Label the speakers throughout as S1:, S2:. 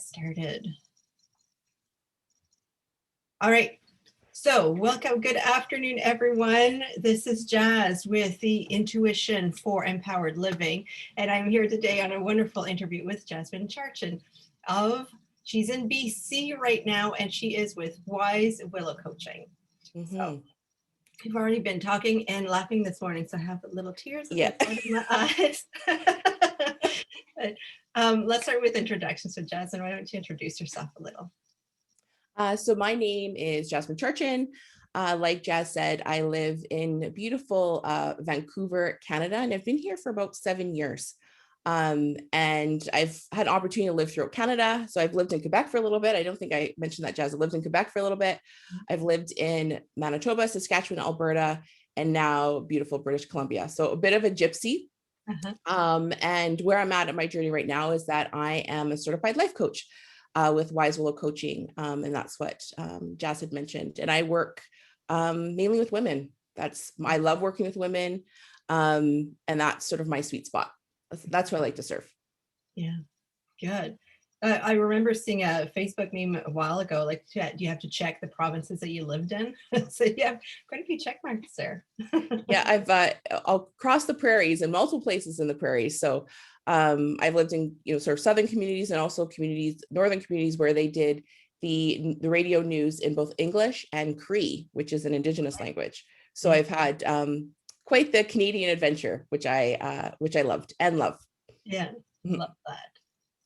S1: get started. All right. So welcome. Good afternoon, everyone. This is Jazz with the Intuition for Empowered Living. And I'm here today on a wonderful interview with Jasmine Charchun she's in BC right now, and she is with Wise Willow Coaching. So we've already been talking and laughing this morning, so I have little tears in my eyes. But, let's start with introductions. So Jasmine, why don't you introduce yourself a little?
S2: So my name is Jasmine Charchun. Like Jazz said, I live in beautiful Vancouver, Canada, and I've been here for about 7 years. And I've had an opportunity to live throughout Canada. So I've lived in Quebec for a little bit. I don't think I mentioned that, Jazz. I lived in Quebec for a little bit. I've lived in Manitoba, Saskatchewan, Alberta, and now beautiful British Columbia. So a bit of a gypsy. And where I'm at my journey right now is that I am a certified life coach with Wise Willow Coaching. And that's what Jazz had mentioned. And I work mainly with women. I love working with women. And that's sort of my sweet spot. That's what I like to serve.
S1: Yeah, good. I remember seeing a Facebook meme a while ago, like, you have to check the provinces that you lived in. So you have quite a few check marks there.
S2: Yeah, I'll cross the prairies in multiple places in the prairies. So I've lived in, sort of southern communities and also northern communities where they did the radio news in both English and Cree, which is an Indigenous language. So I've had quite the Canadian adventure, which I loved and love.
S1: Yeah, love that.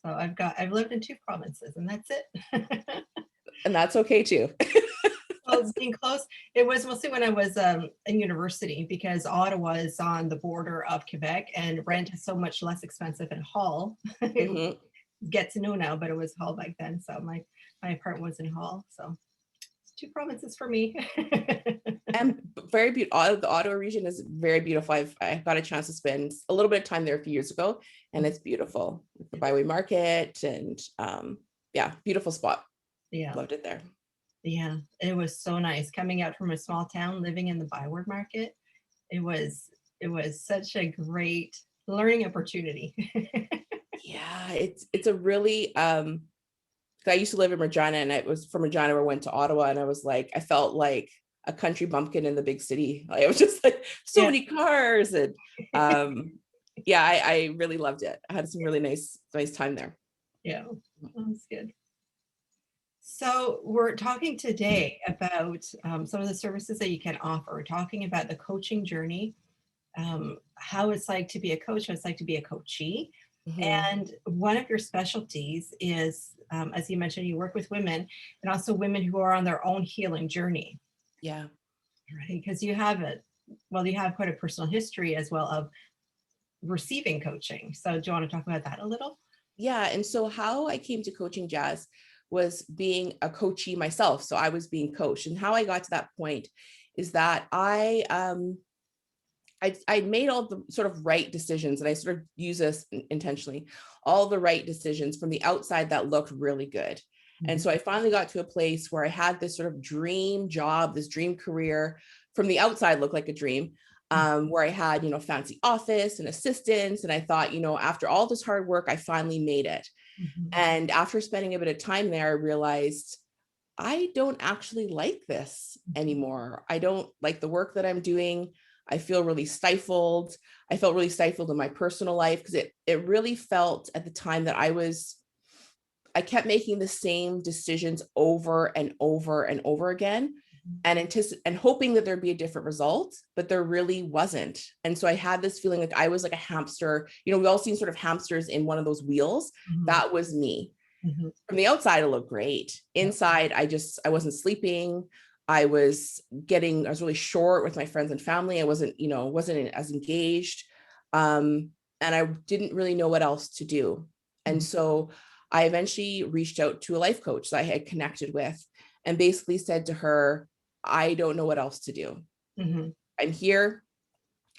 S1: So I've lived in 2 provinces, and that's it.
S2: And that's okay too.
S1: Well, it's being close. It was mostly when I was in university, because Ottawa is on the border of Quebec, and rent is so much less expensive in Hull. Get to know now, but it was Hull back then. So my apartment was in Hull. So it's 2 provinces for me.
S2: And very beautiful. The Ottawa region is very beautiful. I got a chance to spend a little bit of time there a few years ago, and it's beautiful. The Byway Market and beautiful spot.
S1: Yeah,
S2: loved it there.
S1: Yeah, it was so nice coming out from a small town, living in the Byward Market. It was such a great learning opportunity.
S2: Yeah, it's a really I used to live in Regina, and I was from Regina where I went to Ottawa, and I felt like a country bumpkin in the big city. Like, I was just like many cars, and I really loved it. I had some really nice time there.
S1: Yeah, that's good. So we're talking today about some of the services that you can offer. We're talking about the coaching journey, how it's like to be a coach, how it's like to be a coachee. And one of your specialties is, as you mentioned, you work with women, and also women who are on their own healing journey.
S2: Yeah.
S1: Right. Because you have quite a personal history as well of receiving coaching. So do you want to talk about that a little?
S2: Yeah. And so how I came to coaching, Jazz, was being a coachee myself. So I was being coached, and how I got to that point is that I made all the sort of right decisions, and I sort of use this intentionally, all the right decisions from the outside that looked really good. And so I finally got to a place where I had this sort of dream job, this dream career. From the outside looked like a dream, where I had, fancy office and assistants. And I thought, after all this hard work, I finally made it. And after spending a bit of time there, I realized I don't actually like this anymore. I don't like the work that I'm doing. I feel really stifled. I felt really stifled in my personal life, because it really felt at the time that I kept making the same decisions over and over and over again, and hoping that there'd be a different result, but there really wasn't. And so I had this feeling like I was like a hamster. We all seen sort of hamsters in one of those wheels. That was me. From the outside, it looked great. Inside, I wasn't sleeping. I was really short with my friends and family. I wasn't as engaged. And I didn't really know what else to do. And so I eventually reached out to a life coach that I had connected with, and basically said to her, I don't know what else to do. I'm here.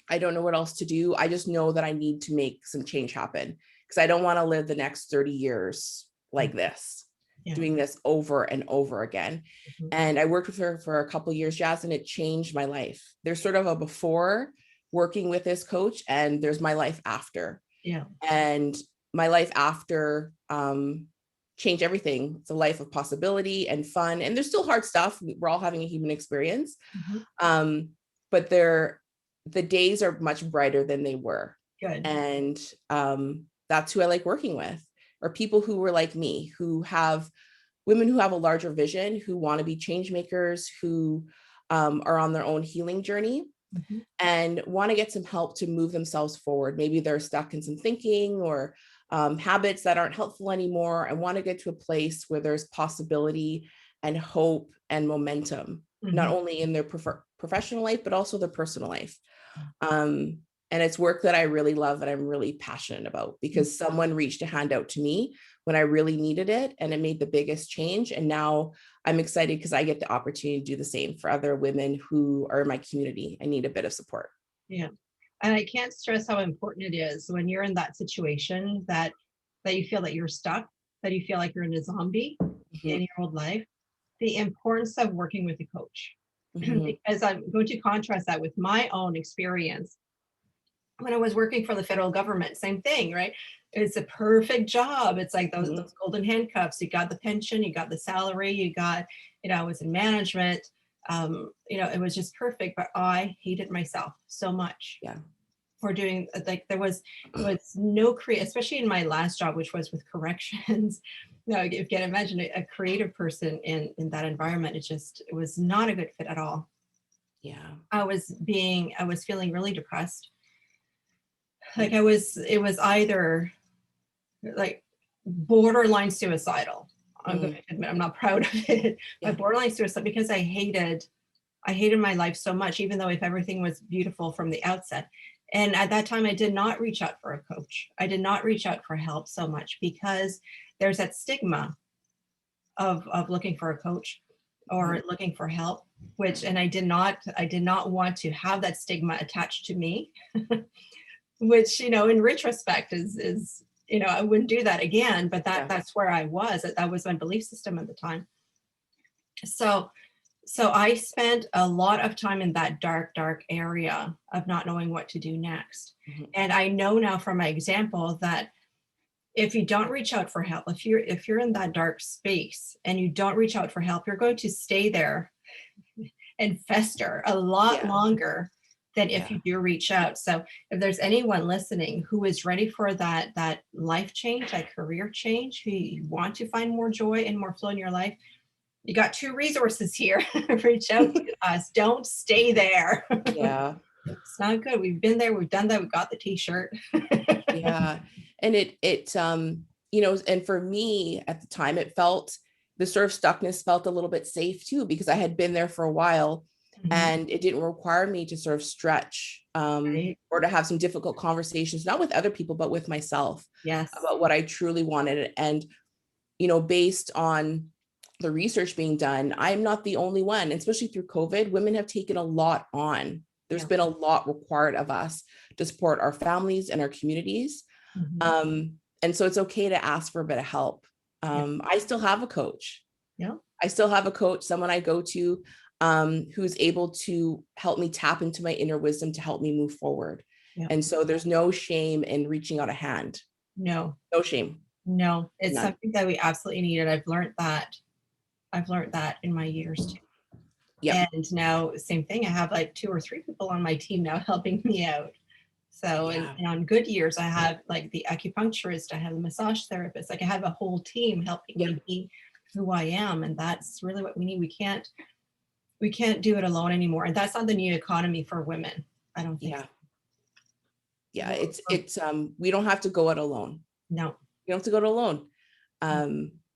S2: I don't know what else to do. I just know that I need to make some change happen, because I don't want to live the next 30 years like this, doing this over and over again. And I worked with her for a couple of years, Jazz, and it changed my life. There's sort of a before working with this coach, and there's my life after. And my life after change everything. It's a life of possibility and fun. And there's still hard stuff. We're all having a human experience. But the days are much brighter than they were.
S1: Good.
S2: And that's who I like working with, or people who were like me, women who have a larger vision, who want to be change makers, who are on their own healing journey and want to get some help to move themselves forward. Maybe they're stuck in some thinking or habits that aren't helpful anymore, and want to get to a place where there's possibility and hope and momentum, not only in their professional life, but also their personal life. And it's work that I really love and I'm really passionate about, because someone reached a hand out to me when I really needed it, and it made the biggest change. And now I'm excited because I get the opportunity to do the same for other women who are in my community and need a bit of support.
S1: Yeah. And I can't stress how important it is when you're in that situation that you feel that you're stuck, that you feel like you're in a zombie in your old life, the importance of working with a coach. Because I'm going to contrast that with my own experience. When I was working for the federal government, same thing, right? It's a perfect job. It's like those golden handcuffs. You got the pension, you got the salary, you got, I was in management. It was just perfect, but I hated myself so much.
S2: Yeah.
S1: For doing, like, there was no especially in my last job, which was with corrections. If you can imagine a creative person in that environment, it was not a good fit at all.
S2: Yeah.
S1: I was feeling really depressed. Like it was either like borderline suicidal. I'm going to admit I'm not proud of it, but borderline suicide, because I hated my life so much, even though if everything was beautiful from the outset. And at that time, I did not reach out for a coach. I did not reach out for help so much because there's that stigma of looking for a coach or looking for help, and I did not want to have that stigma attached to me, which, in retrospect is, I wouldn't do that again, but that's where I was. That was my belief system at the time. So I spent a lot of time in that dark area of not knowing what to do next. And I know now from my example that if you don't reach out for help, if you're in that dark space and you don't reach out for help, you're going to stay there and fester a lot longer than if you do reach out. So if there's anyone listening who is ready for that life change, that career change, who you want to find more joy and more flow in your life, you got two resources here. Reach out to us. Don't stay there.
S2: Yeah.
S1: It's not good. We've been there. We've done that. We got the t-shirt.
S2: Yeah. And and for me at the time, the sort of stuckness felt a little bit safe too, because I had been there for a while and it didn't require me to sort of stretch or to have some difficult conversations, not with other people, but with myself about what I truly wanted. And, based on the research being done, I'm not the only one, especially through COVID. Women have taken a lot on. There's been a lot required of us to support our families and our communities. And so it's okay to ask for a bit of help. I still have a coach. I still have a coach, someone I go to who's able to help me tap into my inner wisdom to help me move forward. And so there's no shame in reaching out a hand. No shame.
S1: No, it's None. Something that we absolutely need. And I've learned that in my years too. And now same thing. I have like 2 or 3 people on my team now helping me out. So, and on good years, I have like the acupuncturist, I have the massage therapist, like I have a whole team helping me be who I am. And that's really what we need. We can't do it alone anymore. And that's not the new economy for women. I don't think.
S2: Yeah. It's we don't have to go it alone.
S1: No.
S2: You don't have to go it alone.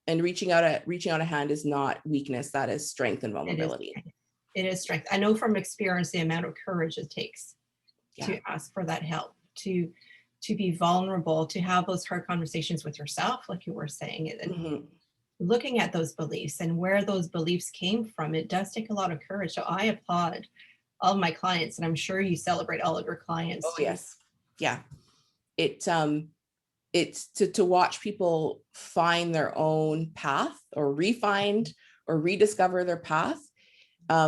S2: And reaching out a hand is not weakness. That is strength and vulnerability.
S1: It is strength. I know from experience the amount of courage it takes to ask for that help, to be vulnerable, to have those hard conversations with yourself, like you were saying, and looking at those beliefs and where those beliefs came from. It does take a lot of courage. So I applaud all of my clients, and I'm sure you celebrate all of your clients.
S2: Oh, yes. Yeah. It's to watch people find their own path or rediscover their path.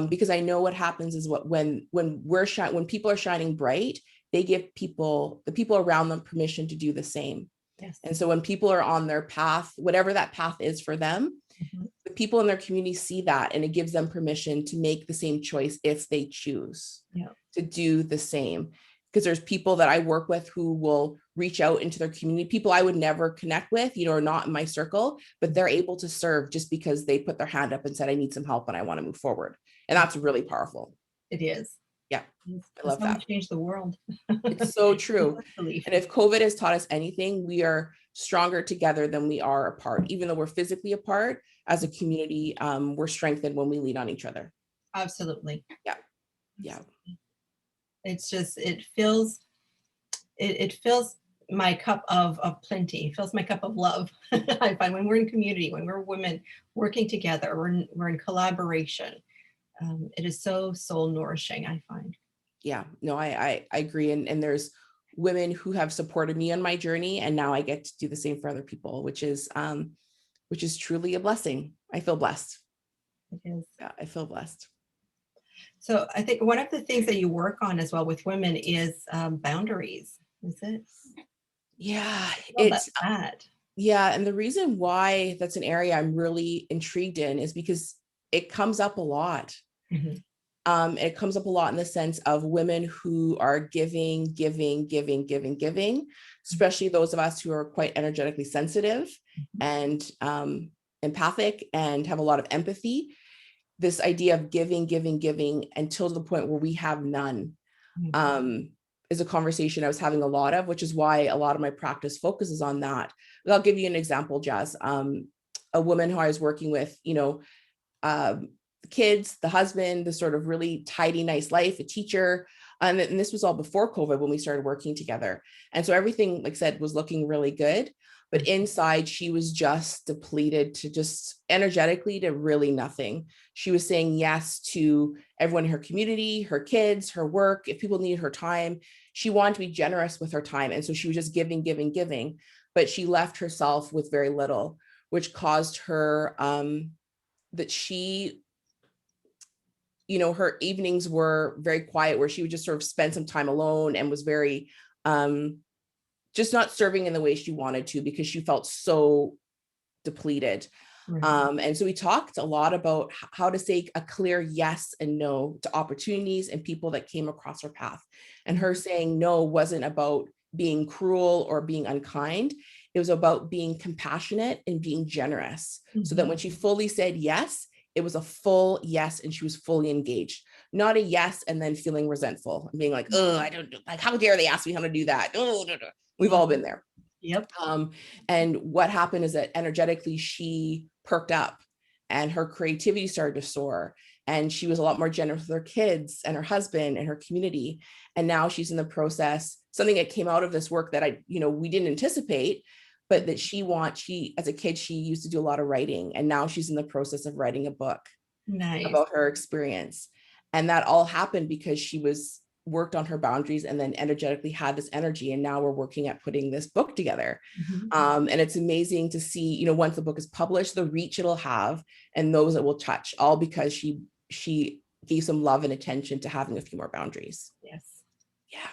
S2: Because I know what happens is when people are shining bright, they give the people around them permission to do the same.
S1: Yes.
S2: And so when people are on their path, whatever that path is for them,
S1: Mhm.
S2: the people in their community see that, and it gives them permission to make the same choice if they choose
S1: Yeah.
S2: to do the same. Because there's people that I work with who will reach out into their community, people I would never connect with, are not in my circle, but they're able to serve just because they put their hand up and said, I need some help and I want to move forward. And that's really powerful.
S1: It is.
S2: Yeah, I
S1: That's
S2: love
S1: how we
S2: that.
S1: change the world.
S2: It's so true.
S1: Belief.
S2: And if COVID has taught us anything, we are stronger together than we are apart. Even though we're physically apart, as a community, we're strengthened when we lean on each other.
S1: Absolutely.
S2: Yeah. Yeah.
S1: It's just, it fills my cup of plenty. It fills my cup of love. I find when we're in community, when we're women working together, we're in collaboration. It is so soul nourishing, I find.
S2: Yeah, no, I agree. And there's women who have supported me on my journey, and now I get to do the same for other people, which is truly a blessing. I feel blessed.
S1: It is.
S2: Yeah, I feel blessed.
S1: So I think one of the things that you work on as well with women is boundaries. Is it?
S2: Yeah,
S1: Well, that's that.
S2: yeah. And the reason why that's an area I'm really intrigued in is because it comes up a lot.
S1: Mhm.
S2: It comes up a lot in the sense of women who are giving, especially those of us who are quite energetically sensitive and empathic and have a lot of empathy. This idea of giving until the point where we have none is a conversation I was having a lot of, which is why a lot of my practice focuses on that. I'll give you an example, Jazz. A woman who I was working with, kids, the husband, the sort of really tidy, nice life, a teacher. And this was all before COVID when we started working together. And so everything, like I said, was looking really good. But inside, she was just depleted to just energetically to really nothing. She was saying yes to everyone in her community, her kids, her work. If people needed her time, she wanted to be generous with her time. And so she was just giving. But she left herself with very little, which caused her that she, her evenings were very quiet, where she would just sort of spend some time alone and was very just not serving in the way she wanted to because she felt so depleted.
S1: Right.
S2: And so we talked a lot about how to say a clear yes and no to opportunities and people that came across her path. And her saying no wasn't about being cruel or being unkind. It was about being compassionate and being generous. So that when she fully said yes, it was a full yes, and she was fully engaged, not a yes and then feeling resentful and being like, oh, I don't like, how dare they ask me how to do that? Oh, no, no. We've all been there.
S1: Yep.
S2: And what happened is that energetically she perked up and her creativity started to soar. And she was a lot more generous with her kids and her husband and her community. And now she's in the process, something that came out of this work that we didn't anticipate, but that she as a kid, she used to do a lot of writing. And now she's in the process of writing a book about her experience. And that all happened because she worked on her boundaries and then energetically had this energy. And now we're working at putting this book together. And it's amazing to see, once the book is published, the reach it'll have and those it will touch, all because she gave some love and attention to having a few more boundaries.
S1: Yes.
S2: Yeah.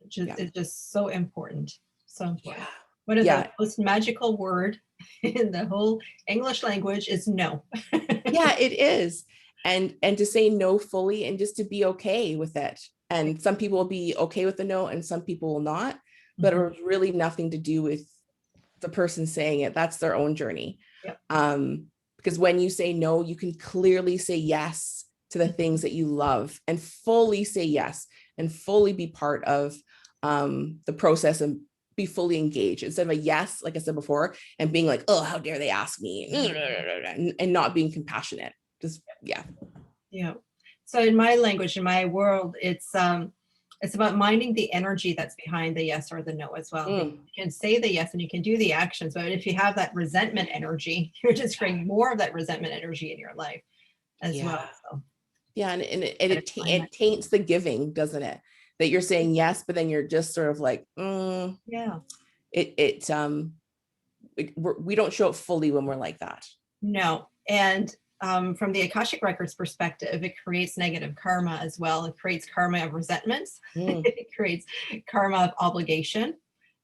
S1: It's just so important. So important.
S2: Yeah.
S1: One of the most magical word in the whole English language is no.
S2: Yeah, it is. And to say no fully and just to be okay with it. And some people will be okay with the no and some people will not, but it was really nothing to do with the person saying it. That's their own journey.
S1: Yep.
S2: Because when you say no, you can clearly say yes to the things that you love and fully say yes and fully be part of the process and be fully engaged instead of a yes, like I said before, and being like, oh, how dare they ask me, and not being compassionate. Just, yeah.
S1: So in my language, in my world, it's about minding the energy that's behind the yes or the no as well. You can say the yes and you can do the actions, but if you have that resentment energy, you're just creating more of that resentment energy in your life as well. So.
S2: Yeah, and it taints the giving, doesn't it? That you're saying yes, but then you're just sort of like,
S1: yeah.
S2: We don't show it fully when we're like that.
S1: No, and from the Akashic Records perspective, it creates negative karma as well. It creates karma of resentments. It creates karma of obligation.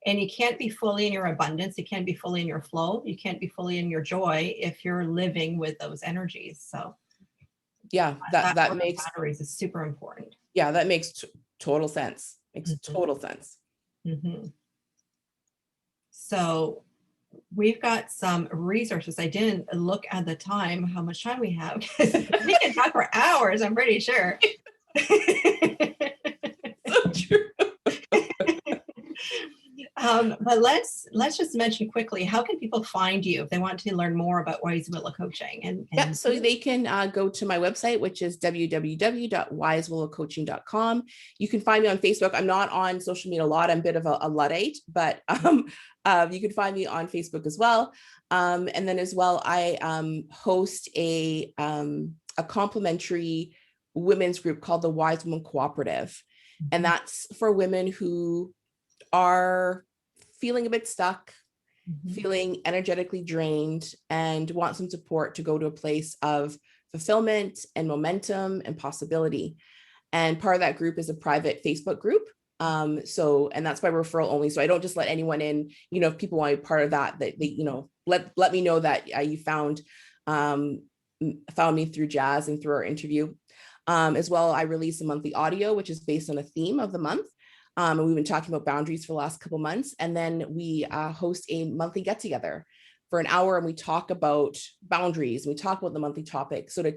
S1: And you can't be fully in your abundance. You can't be fully in your flow. You can't be fully in your joy if you're living with those energies. So
S2: yeah,
S1: that
S2: that
S1: work with
S2: makes,
S1: boundaries is super important.
S2: yeah, that makes total sense. Makes
S1: Mhm.
S2: total sense.
S1: Mhm. So we've got some resources. I didn't look at the time, how much time we have. We can talk for hours, I'm pretty sure.
S2: So true.
S1: But let's just mention quickly, how can people find you if they want to learn more about Wise Willow Coaching?
S2: Yeah, so they can go to my website, which is www.wisewillowcoaching.com. You can find me on Facebook. I'm not on social media a lot. I'm a bit of a Luddite, but you can find me on Facebook as well. And then as well, I host a complimentary women's group called the Wise Woman Cooperative. And that's for women who are feeling a bit stuck, feeling energetically drained, and want some support to go to a place of fulfillment and momentum and possibility. And part of that group is a private Facebook group. And that's by referral only. So I don't just let anyone in, if people want to be part of that, that they, let me know that you found me through Jazz and through our interview. As well, I release a monthly audio, which is based on a theme of the month. And we've been talking about boundaries for the last couple of months. And then we host a monthly get together for an hour, and we talk about boundaries. And we talk about the monthly topic. So to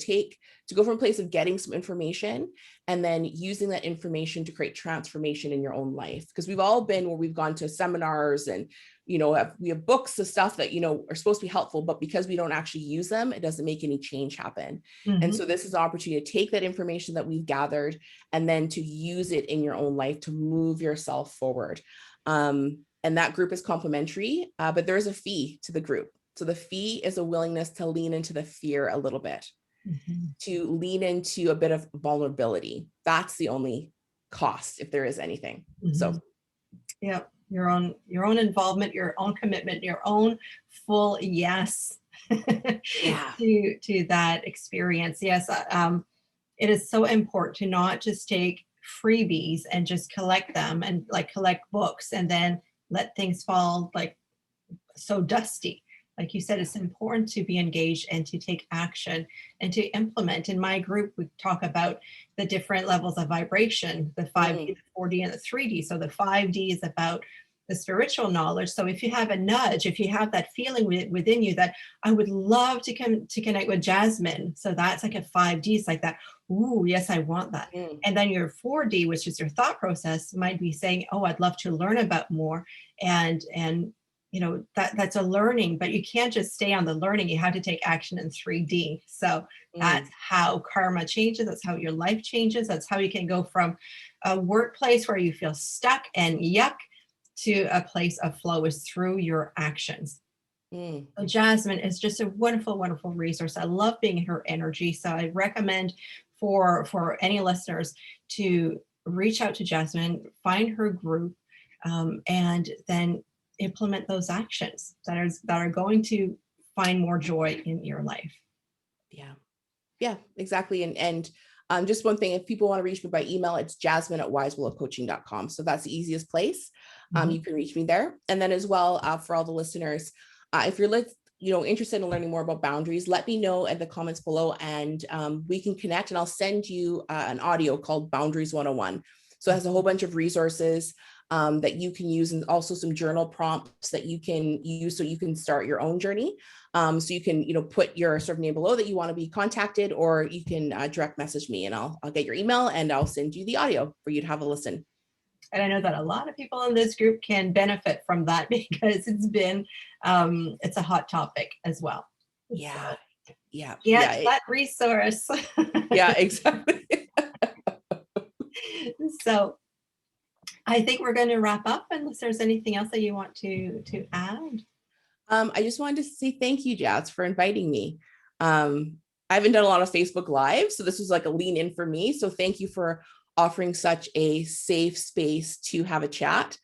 S2: go from a place of getting some information and then using that information to create transformation in your own life. Because we've all been where we've gone to seminars and, we have books of stuff that, are supposed to be helpful, but because we don't actually use them, it doesn't make any change happen. And so this is an opportunity to take that information that we've gathered and then to use it in your own life to move yourself forward. And that group is complimentary, but there is a fee to the group. So the fee is a willingness to lean into the fear a little bit, to lean into a bit of vulnerability. That's the only cost, if there is anything. So
S1: yeah, your own involvement, your own commitment, your own full yes to that experience. Yes, it is so important to not just take freebies and just collect them and like collect books and then let things fall like so dusty. Like you said, it's important to be engaged and to take action and to implement. In my group, we talk about the different levels of vibration, the 5D, the 4D, and the 3D. So the 5D is about the spiritual knowledge. So if you have a nudge, if you have that feeling within you that I would love to connect with Jasmine. So that's like a 5D. It's like that. Ooh, yes, I want that. And then your 4D, which is your thought process, might be saying, oh, I'd love to learn about more. And that's a learning, but you can't just stay on the learning. You have to take action in 3D. So that's how karma changes. That's how your life changes. That's how you can go from a workplace where you feel stuck and yuck to a place of flow is through your actions. So Jasmine is just a wonderful, wonderful resource. I love being in her energy. So I recommend for any listeners to reach out to Jasmine, find her group, and then implement those actions that are going to find more joy in your life.
S2: Yeah, exactly. And just one thing, if people want to reach me by email, it's jasmine@wisewillowcoaching.com. So that's the easiest place. You can reach me there. And then as well, for all the listeners, if you're interested in learning more about boundaries, let me know in the comments below, and we can connect, and I'll send you an audio called Boundaries 101. So it has a whole bunch of resources that you can use, and also some journal prompts that you can use so you can start your own journey. So you can, put your sort of name below that you want to be contacted, or you can direct message me, and I'll get your email and I'll send you the audio for you to have a listen.
S1: And I know that a lot of people in this group can benefit from that because it's a hot topic as well.
S2: Yeah.
S1: So,
S2: yeah.
S1: That resource.
S2: Yeah, exactly.
S1: So I think we're going to wrap up unless there's anything else that you want to add.
S2: I just wanted to say thank you, Jazz, for inviting me. I haven't done a lot of Facebook Live, so this was like a lean in for me. So thank you for offering such a safe space to have a chat.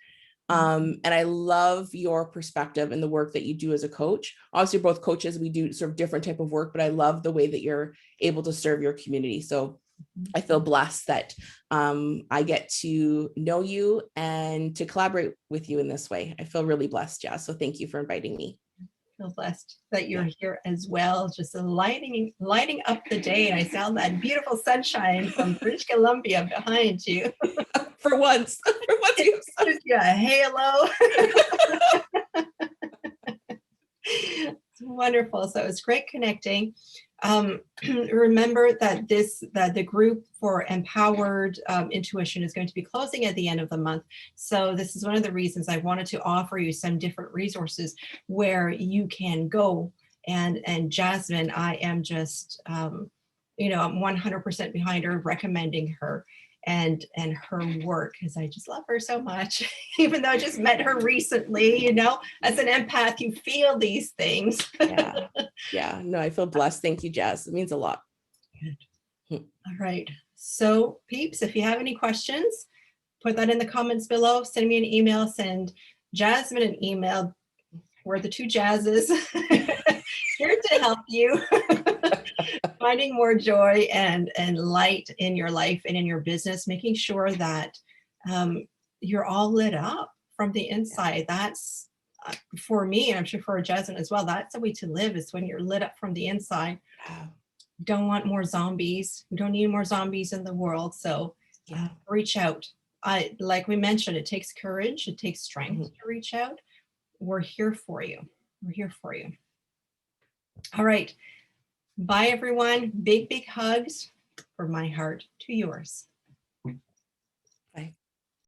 S2: And I love your perspective and the work that you do as a coach. Obviously, you're both coaches. We do sort of different type of work, but I love the way that you're able to serve your community. So I feel blessed that I get to know you and to collaborate with you in this way. I feel really blessed, Jazz. So thank you for inviting me.
S1: Feel blessed that you're here as well, just lighting up the day. And I saw that beautiful sunshine from British Columbia behind you.
S2: For once,
S1: It gives you a halo. It's wonderful. So it's great connecting. Remember that the group for empowered intuition is going to be closing at the end of the month. So this is one of the reasons I wanted to offer you some different resources where you can go. And Jasmine, I am just, I'm 100% behind her, recommending her and her work, because I just love her so much. Even though I just met her recently, as an empath, you feel these things.
S2: Yeah, no, I feel blessed. Thank you, Jazz. It means a lot.
S1: Good. All right. So peeps, if you have any questions, put that in the comments below. Send me an email, send Jasmine an email. We're the two Jazzes here to help you finding more joy and light in your life and in your business, making sure that you're all lit up from the inside. That's for me, and I'm sure for Jasmine as well, that's the way to live, is when you're lit up from the inside. Don't want more zombies. We don't need more zombies in the world. So reach out. Like we mentioned, it takes courage. It takes strength to reach out. We're here for you. We're here for you. All right. Bye, everyone. Big, big hugs from my heart to yours.